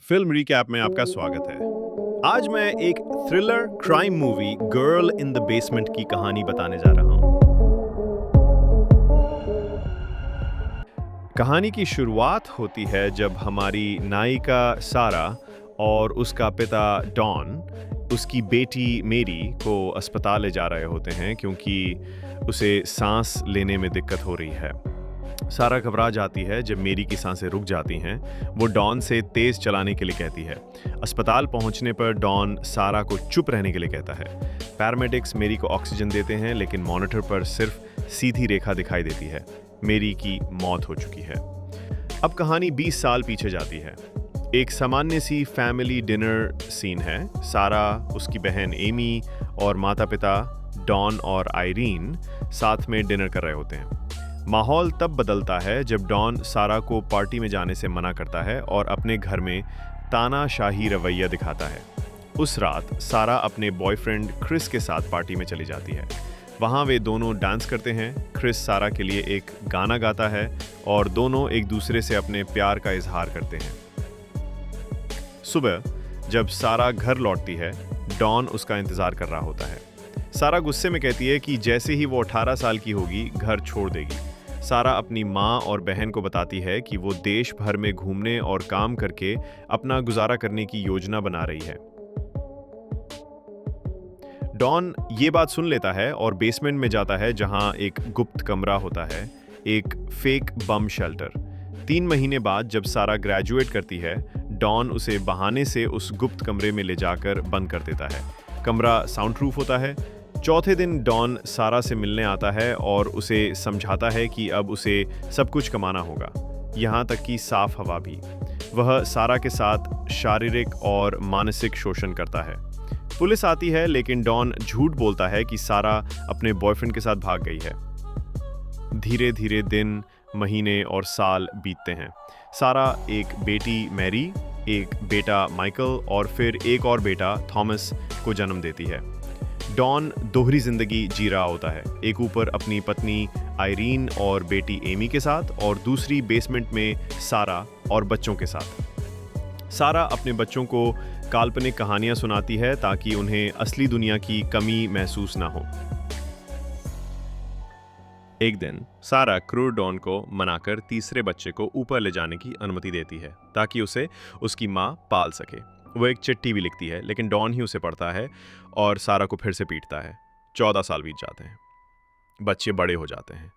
Film recap में आपका स्वागत है। आज मैं एक thriller crime movie girl in the basement की कहानी बताने जा रहा हूं। कहानी की शुरुआत होती है जब हमारी नायिका सारा और उसका पिता डॉन उसकी बेटी मेरी को अस्पताल ले जा रहे होते हैं क्योंकि उसे सांस लेने में दिक्कत हो रही है। सारा घबरा जाती है जब मेरी की सांसें रुक जाती हैं। वो डॉन से तेज चलाने के लिए कहती है। अस्पताल पहुंचने पर डॉन सारा को चुप रहने के लिए कहता है। पैरामेडिक्स मेरी को ऑक्सीजन देते हैं लेकिन मॉनिटर पर सिर्फ सीधी रेखा दिखाई देती है। मेरी की मौत हो चुकी है। अब कहानी 20 साल पीछे जाती है। एक सामान्य सी फैमिली डिनर सीन है। सारा, उसकी बहन एमी और माता पिता डॉन और आयरीन साथ में डिनर कर रहे होते हैं। माहौल तब बदलता है जब डॉन सारा को पार्टी में जाने से मना करता है और अपने घर में तानाशाही रवैया दिखाता है। उस रात सारा अपने बॉयफ्रेंड क्रिस के साथ पार्टी में चली जाती है। वहाँ वे दोनों डांस करते हैं। क्रिस सारा के लिए एक गाना गाता है और दोनों एक दूसरे से अपने प्यार का इजहार करते हैं। सुबह जब सारा घर लौटती है, डॉन उसका इंतजार कर रहा होता है। सारा गुस्से में कहती है कि जैसे ही वो 18 साल की होगी घर छोड़ देगी। सारा अपनी माँ और बहन को बताती है कि वो देश भर में घूमने और काम करके अपना गुजारा करने की योजना बना रही है। डॉन ये बात सुन लेता है और बेसमेंट में जाता है जहां एक गुप्त कमरा होता है, एक फेक बम शेल्टर। 3 महीने बाद जब सारा ग्रेजुएट करती है, डॉन उसे बहाने से उस गुप्त कमरे में ले जाकर बंद कर देता है। कमरा साउंड प्रूफ होता है। चौथे दिन डॉन सारा से मिलने आता है और उसे समझाता है कि अब उसे सब कुछ कमाना होगा, यहाँ तक कि साफ हवा भी। वह सारा के साथ शारीरिक और मानसिक शोषण करता है। पुलिस आती है लेकिन डॉन झूठ बोलता है कि सारा अपने बॉयफ्रेंड के साथ भाग गई है। धीरे धीरे दिन, महीने और साल बीतते हैं। सारा एक बेटी मैरी, एक बेटा माइकल और फिर एक और बेटा थॉमस को जन्म देती है। डॉन दोहरी जिंदगी जी रहा होता है, एक ऊपर अपनी पत्नी आयरीन और बेटी एमी के साथ और दूसरी बेसमेंट में सारा और बच्चों के साथ। सारा अपने बच्चों को काल्पनिक कहानियां सुनाती है ताकि उन्हें असली दुनिया की कमी महसूस ना हो। एक दिन सारा क्रूर डॉन को मनाकर तीसरे बच्चे को ऊपर ले जाने की अनुमति देती है ताकि उसे उसकी माँ पाल सके। वो एक चिट्ठी भी लिखती है लेकिन डॉन ही उसे पढ़ता है और सारा को फिर से पीटता है। 14 साल बीत जाते हैं। बच्चे बड़े हो जाते हैं।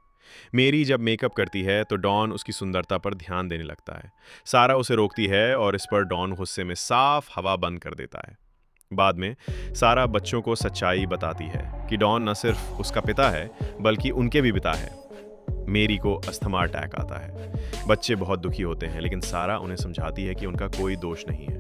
मेरी जब मेकअप करती है तो डॉन उसकी सुंदरता पर ध्यान देने लगता है। सारा उसे रोकती है और इस पर डॉन गुस्से में साफ हवा बंद कर देता है। बाद में सारा बच्चों को सच्चाई बताती है कि डॉन न सिर्फ उसका पिता है बल्कि उनके भी पिता है। मेरी को अस्थमा अटैक आता है। बच्चे बहुत दुखी होते हैं लेकिन सारा उन्हें समझाती है कि उनका कोई दोष नहीं है।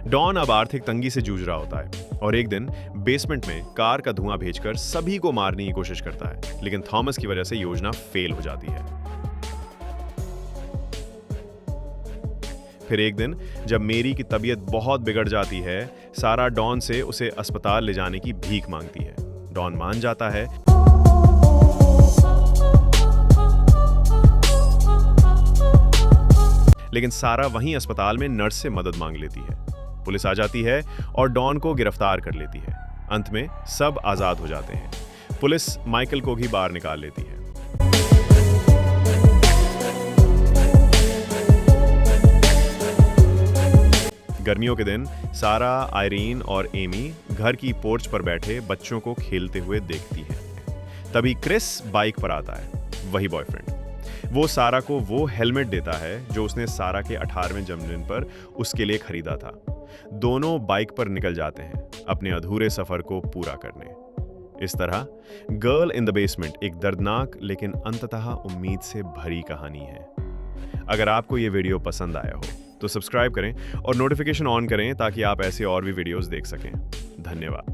डॉन अब आर्थिक तंगी से जूझ रहा होता है और एक दिन बेसमेंट में कार का धुआं भेजकर सभी को मारने की कोशिश करता है, लेकिन थॉमस की वजह से योजना फेल हो जाती है। फिर एक दिन जब मेरी की तबीयत बहुत बिगड़ जाती है, सारा डॉन से उसे अस्पताल ले जाने की भीख मांगती है। डॉन मान जाता है लेकिन सारा वहीं अस्पताल में नर्स से मदद मांग लेती है। पुलिस आ जाती है और डॉन को गिरफ्तार कर लेती है। अंत में सब आजाद हो जाते हैं। पुलिस माइकल को भी बाहर निकाल लेती है। गर्मियों के दिन सारा, आयरीन और एमी घर की पोर्च पर बैठे बच्चों को खेलते हुए देखती है। तभी क्रिस बाइक पर आता है, वही बॉयफ्रेंड। वो सारा को वो हेलमेट देता है जो उसने सारा के 18वें जन्मदिन पर उसके लिए खरीदा था। दोनों बाइक पर निकल जाते हैं अपने अधूरे सफर को पूरा करने। इस तरह गर्ल इन द बेसमेंट एक दर्दनाक लेकिन अंततः उम्मीद से भरी कहानी है। अगर आपको ये वीडियो पसंद आया हो तो सब्सक्राइब करें और नोटिफिकेशन ऑन करें ताकि आप ऐसे और भी वीडियोस देख सकें। धन्यवाद।